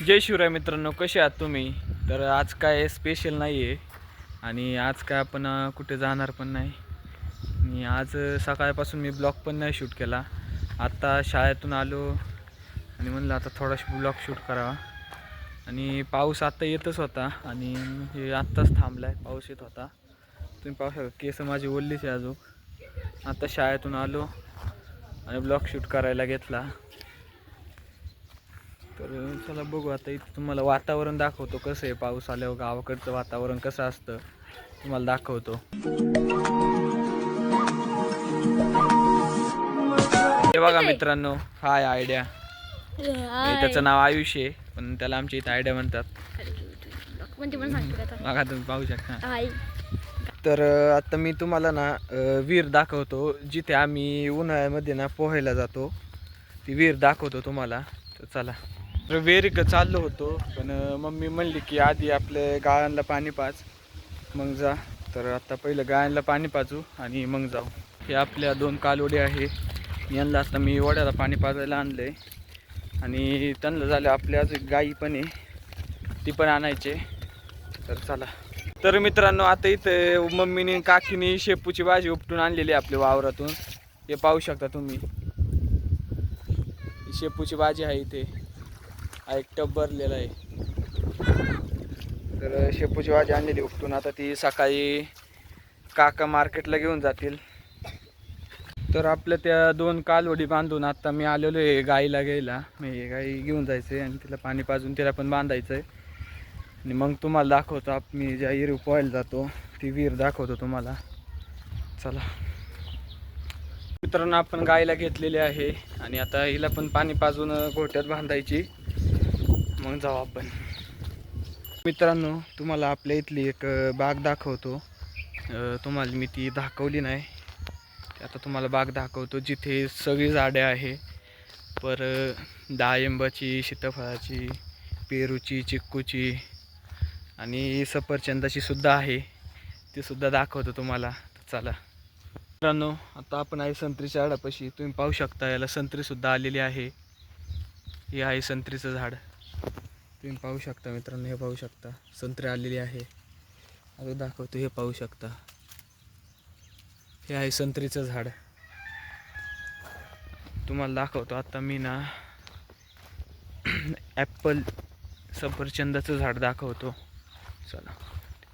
जय शिवराय मित्रांनो, कसे आहात तुम्ही? तर आज काय स्पेशल नाही आहे आणि आज काय आपण कुठे जाणार पण नाही. आणि आज सकाळपासून मी ब्लॉग पण नाही शूट केला. आत्ता शाळेतून आलो आणि म्हणलं आता थोडासा ब्लॉग शूट करावा. आणि पाऊस आत्ता येतच होता आणि हे आत्ताच थांबला आहे. पाऊस येत होता, तुम्ही पाहू शकता. केस माझी ओढलीच आहे अजून. आत्ता शाळेतून आलो आणि ब्लॉग शूट करायला घेतला. तर चला बघू. आता इथं तुम्हाला वातावरण दाखवतो कसं आहे. पाऊस आल्यावर गावाकडचं वातावरण कसं असतं तुम्हाला दाखवतो. हे बघा मित्रांनो, हाय आयडिया. त्याचं नाव आयुष आहे, पण त्याला आमच्या इथं आयडिया म्हणतात. बघा तुम्ही पाहू शकता. तर आता मी तुम्हाला ना विहीर दाखवतो जिथे आम्ही उन्हाळ्यामध्ये ना पोहायला जातो. ती विहीर दाखवतो तुम्हाला. तर चला. तर विहिरीक चाललो होतो, पण मम्मी म्हणली की आधी आपल्या गायांना पाणी पाज मग जा. तर आता पहिलं गायांना पाणी पाजू आणि मग जाऊ. हे आपल्या 2 कालवडी आहे. यांना आता मी वड्याला पाणी पाजायला आणलं आहे आणि त्यांना झालं आपल्या अजून गाई पण आहे, ती पण आणायचे. तर चला. तर मित्रांनो, आता इथे मम्मीने काकीने शेपूची भाजी उपटून आणलेली आहे आपल्या वावरातून. हे पाहू शकता तुम्ही. शेपूची भाजी आहे इथे. एक टब भरलेला आहे. तर शेपूची भाजी आणलेली उपटून. आता ती सकाळी काका मार्केटला घेऊन जातील. तर आपल्या त्या 2 कालवडी बांधून आता मी आलेलो आहे गाईला घ्यायला. मी गाई घेऊन जायचं आहे आणि तिला पाणी पाजून तिला पण बांधायचं आहे. आणि मग तुम्हाला दाखवतो मी ज्या विहीर पोहायला जातो ती विहीर दाखवतो तुम्हाला. चला मित्रांनो, आपण गाईला घेतलेली आहे आणि आता हिला पण पाणी पाजून गोठ्यात बांधायची, मग जाऊ आपण. मित्रांनो, तुम्हाला आपल्या इथली एक बाग दाखवतो. तुम्हाला मी ती दाखवली नाही, आता तुम्हाला बाग दाखवतो जिथे सगळी झाडे आहे. पर डाळिंबाची, सीताफळाची, पेरूची, चिक्कूची आणि सफरचंदाची सुद्धा आहे. ती सुद्धा दाखवतो तुम्हाला. चला मित्रांनो, आता आपण आहे संत्रीच्या झाडापाशी. तुम्ही पाहू शकता याला संत्री सुद्धा आलेली आहे. हे आहे संत्रीचं झाड. तुम्ही पाहू शकता मित्रांनो, हे पाहू शकता संत्री आलेली आहे. अजून दाखवतो, हे पाहू शकता. हे आहे संत्रीचं झाड. तुम्हाला दाखवतो आता मी ना ॲपल सफरचंदाचं झाड दाखवतो. चला,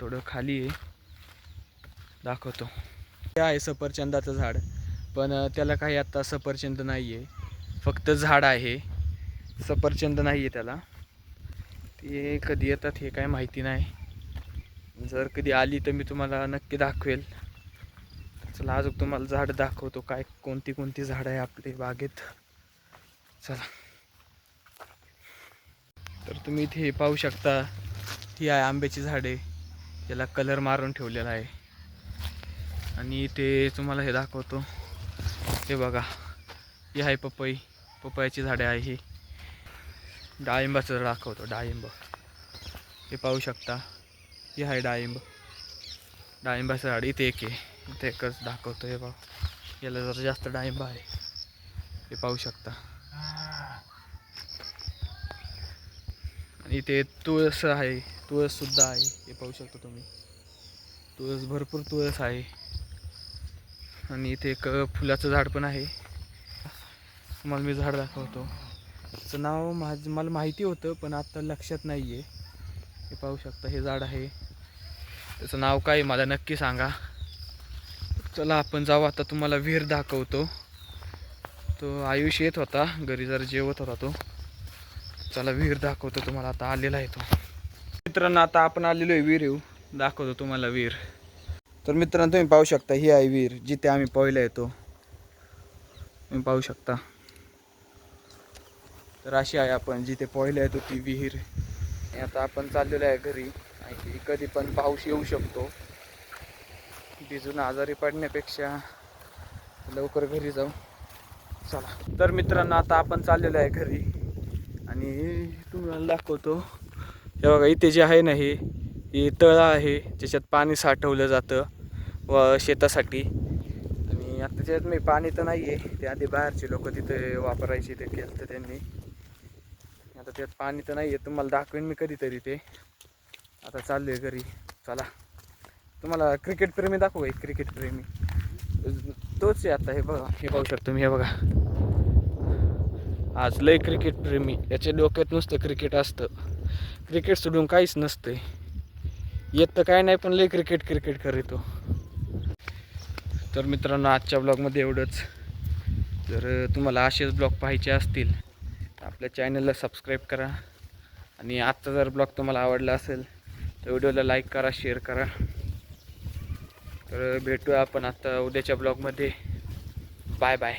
थोडं खाली आहे, दाखवतो. हे आहे सफरचंदाचं झाड, पण त्याला काही आता सफरचंद नाही आहे, फक्त झाड आहे. सफरचंद नाही आहे त्याला. ते कधी येतात हे काय माहिती नाही. जर कधी आली तर मी तुम्हाला नक्की दाखवेल. चला अजून तुम्हाला झाड दाखवतो, काय कोणती कोणती झाडं आहे आपली बागेत. चला. तर तुम्ही इथे पाहू शकता, ही आहे आंब्याची झाडे. याला कलर मारून ठेवलेला आहे. आणि इथे तुम्हाला हे दाखवतो, हे बघा, ही आहे पपईची झाडे आहे. ही डाळिंबाचं दाखवतो, डाळिंब. हे पाहू शकता, हे आहे डाळिंबाचं झाड. इथे एक आहे, इथे एकच दाखवतो. हे बघा, याला जरा जास्त डाळिंब आहे. हे पाहू शकता. आणि इथे तुळस आहे, तुळस सुद्धा आहे. हे पाहू शकता तुम्ही, तुळस, भरपूर तुळस आहे. आणि इथे एक फुलाचं झाड पण आहे. तुम्हाला मी झाड दाखवतो. त्याचं नाव मला माहिती होतं, पण आता लक्षात नाही आहे. हे पाहू शकता, हे झाड आहे. त्याचं नाव काय मला नक्की सांगा. चला आपण जाऊ. आता तुम्हाला विहीर दाखवतो. तो आयुष येत होता घरी, जरा जेवत होता तो. चला विहीर दाखवतो तुम्हाला. आता आलेला आहे तो. मित्रांनो, आता आपण आलेलो आहे विहीर. दाखवतो तुम्हाला विहीर. तर मित्रांनो, तुम्ही पाहू शकता, ही आहे विहीर जिथे आम्ही पोहायला येतो. तुम्ही पाहू शकता. तर अशी आहे आपण जिथे पोहायला येतो ती विहीर. आता आपण चाललेलो आहे घरी. आणि कधी पण पाऊस येऊ शकतो. भिजून आजारी पडण्यापेक्षा लवकर घरी जाऊ. चला. तर मित्रांनो, आता आपण चाललेलो आहे घरी आणि तुम्हाला दाखवतो. हे बघा, इथे जे आहे ना, हे तळं आहे ज्याच्यात पाणी साठवलं जातं व शेतासाठी. आणि आता त्याच्यात मी पाणी तर नाही आहे, ते आधी बाहेरचे लोक तिथे वापरायचे, ते केलं तर त्यांनी. आता त्यात पाणी तर नाही आहे, तुम्हाला दाखवेन मी कधीतरी ते. आता चाललो आहे घरी. चला तुम्हाला क्रिकेट प्रेमी दाखवू का? क्रिकेट प्रेमी तोच आहे आता. हे बघा, हे पाहू शकतो मी. हे बघा, आज लय क्रिकेट प्रेमी. याच्या डोक्यात नुसतं क्रिकेट असतं. क्रिकेट सोडून काहीच नसतंय. येत तर काय नाही, पण लय क्रिकेट क्रिकेट करतो. तर मित्रांनो, आजच्या ब्लॉगमध्ये एवढंच. जर तुम्हाला असेच ब्लॉग पाहायचे असतील तर आपल्या चॅनलला सबस्क्राईब करा. आणि आजचा जर ब्लॉग तुम्हाला आवडला असेल तर व्हिडिओला लाईक करा, शेअर करा. तर भेटूया आपण आता उद्याच्या ब्लॉगमध्ये. Bye bye.